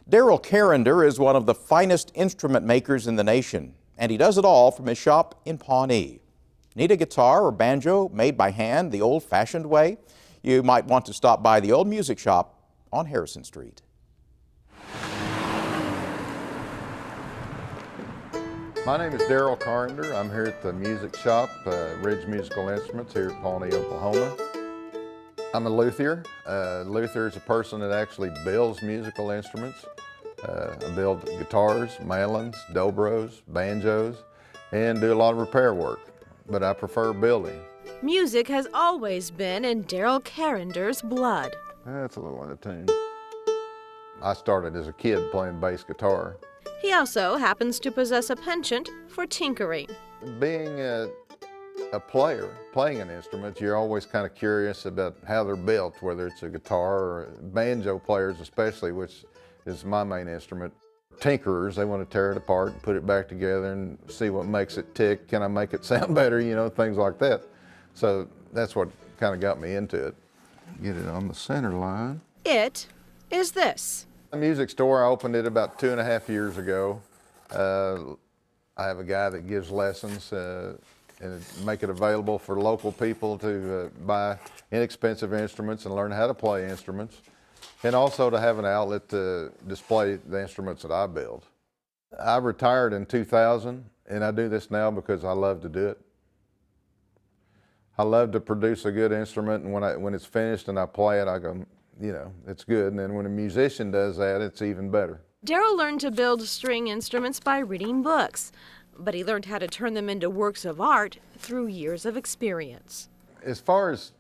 Darrel Carender is one of the finest instrument makers in the nation, and he does it all from his shop in Pawnee. Need a guitar or banjo made by hand the old-fashioned way? You might want to stop by the old music shop on Harrison Street. My name is Darrel Carender. I'm here at the music shop, Ridge Musical Instruments here at Pawnee, Oklahoma. I'm a luthier. Luthier is a person that actually builds musical instruments. I build guitars, mandolins, dobros, banjos, and do a lot of repair work, but I prefer building. Music has always been in Darrel Carender's blood. That's a little out of tune. I started as a kid playing bass guitar. He also happens to possess a penchant for tinkering. Being a player, playing an instrument, you're always kind of curious about how they're built, whether it's a guitar or banjo players especially, which is my main instrument. Tinkerers, they want to tear it apart and put it back together and see what makes it tick. Can I make it sound better? You know, things like that. So that's what kind of got me into it. Get it on the center line. It is this. A music store, I opened it about 2.5 years ago. I have a guy that gives lessons and make it available for local people to buy inexpensive instruments and learn how to play instruments, and also to have an outlet to display the instruments that I build. I retired in 2000, and I do this now because I love to do it. I love to produce a good instrument, and when it's finished and I play it, I go, you know, it's good. And then when a musician does that, it's even better. Darrel learned to build string instruments by reading books, but he learned how to turn them into works of art through years of experience. As far as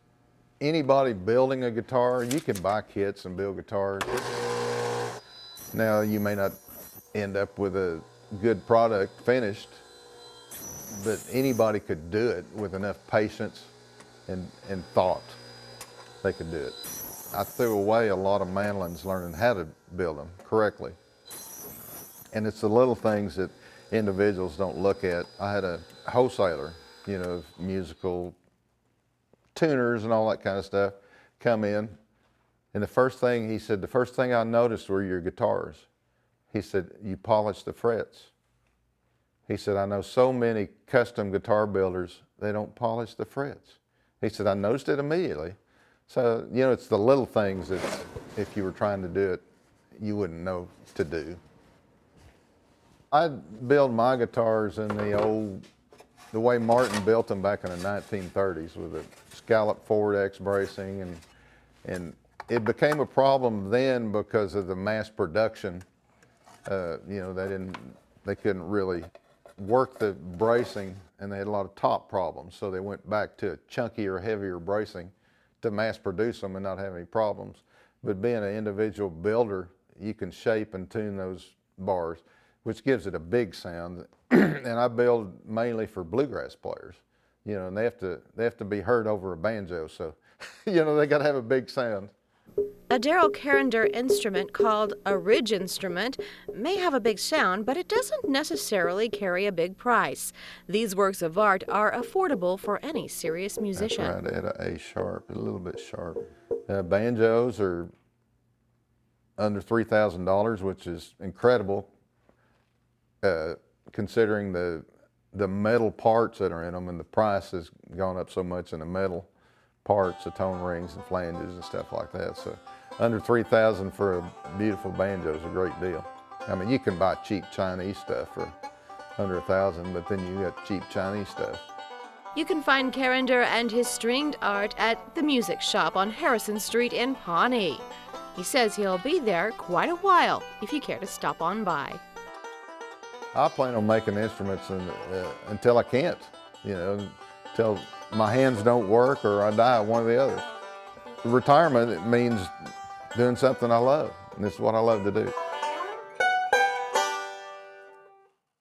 anybody building a guitar, you can buy kits and build guitars. Now, you may not end up with a good product finished, but anybody could do it with enough patience and thought. They could do it. I threw away a lot of mandolins learning how to build them correctly. And it's the little things that individuals don't look at. I had a wholesaler, you know, of musical tuners and all that kind of stuff come in. And the first thing he said, the first thing I noticed were your guitars. He said, you polish the frets. He said, I know so many custom guitar builders, they don't polish the frets. He said, I noticed it immediately. So, you know, it's the little things that if you were trying to do it, you wouldn't know to do. I build my guitars in the way Martin built them back in the 1930s with a scallop forward X bracing, and it became a problem then because of the mass production. You know, they couldn't really work the bracing, and they had a lot of top problems, so they went back to a chunkier, heavier bracing to mass produce them and not have any problems. But being an individual builder, you can shape and tune those bars, which gives it a big sound. And I build mainly for bluegrass players, you know, and they have to be heard over a banjo, so you know, they got to have a big sound. A Darrel Carender instrument called a ridge instrument may have a big sound, but it doesn't necessarily carry a big price. These works of art are affordable for any serious musician. That's right, at an A sharp, a little bit sharp. Banjos are under $3,000, which is incredible considering the metal parts that are in them, and the price has gone up so much in the metal parts, the tone rings and flanges and stuff like that. So under $3,000 for a beautiful banjo is a great deal. I mean, you can buy cheap Chinese stuff for under $1,000, but then you got cheap Chinese stuff. You can find Carender and his stringed art at the music shop on Harrison Street in Pawnee. He says he'll be there quite a while if you care to stop on by. I plan on making instruments until I can't, you know, until my hands don't work or I die, one or the other. Retirement, it means doing something I love, and this is what I love to do.